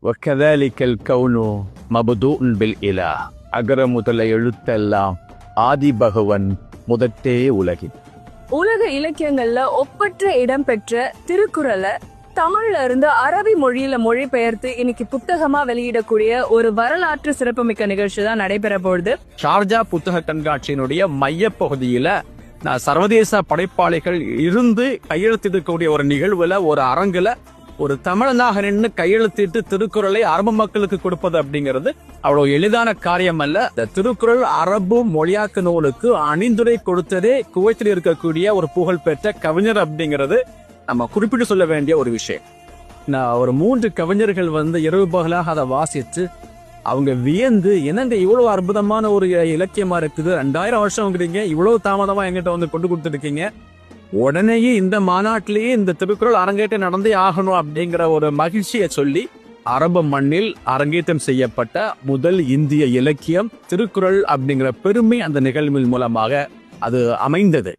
وكذلك الكون مبدوء بالإله. அகர முதல எழுத்தெல்லாம் ஆதி பகவன் முதற்றே உலகின். உலக இலக்கியங்கள்ல ஒப்பற்ற இடம் பெற்ற திருக்குறளை தமிழ்ல இருந்து அரபி மொழியில மொழிபெயர்த்து இன்னைக்கு புத்தகமா வெளியிடக்கூடிய ஒரு வரலாற்று சிறப்புமிக்க நிகழ்ச்சி தான் நடைபெற போகுது. ஷார்ஜா புத்தக கண்காட்சியினுடைய மைய பகுதியில சர்வதேச படைப்பாளிகள் இருந்து கையெழுத்திடக்கூடிய ஒரு நிகழ்வுல ஒரு அரங்குல ஒரு தமிழனாக நின்று கையெழுத்திட்டு திருக்குறளை அரபு மக்களுக்கு கொடுப்பது அப்படிங்கிறது அவ்வளவு எளிதான காரியம் அல்ல. இந்த திருக்குறள் அரபு மொழியாக்க நூலுக்கு அணிந்துரை கொடுத்ததே குவைத்தில் இருக்கக்கூடிய ஒரு புகழ்பெற்ற கவிஞர் அப்படிங்கிறது நம்ம குறிப்பிட்டு சொல்ல வேண்டிய ஒரு விஷயம். ஒரு 3 கவிஞர்கள் இரவு பகலாக அதை வாசித்து அவங்க வியந்து என்னங்க இவ்வளவு அற்புதமான ஒரு இலக்கியமா இருக்குது, 2000 வருஷம்ங்கிறீங்க, இவ்வளவு தாமதமா எங்கிட்ட கொண்டு கொடுத்துருக்கீங்க, உடனேயே இந்த மாநாட்டிலேயே இந்த திருக்குறள் அரங்கேற்றம் நடந்தே ஆகணும் அப்படிங்கிற ஒரு மகிழ்ச்சியை சொல்லி அரபு மண்ணில் அரங்கேற்றம் செய்யப்பட்ட முதல் இந்திய இலக்கியம் திருக்குறள் அப்படிங்கிற பெருமை அந்த நிகழ்வின் மூலமாக அது அமைந்தது.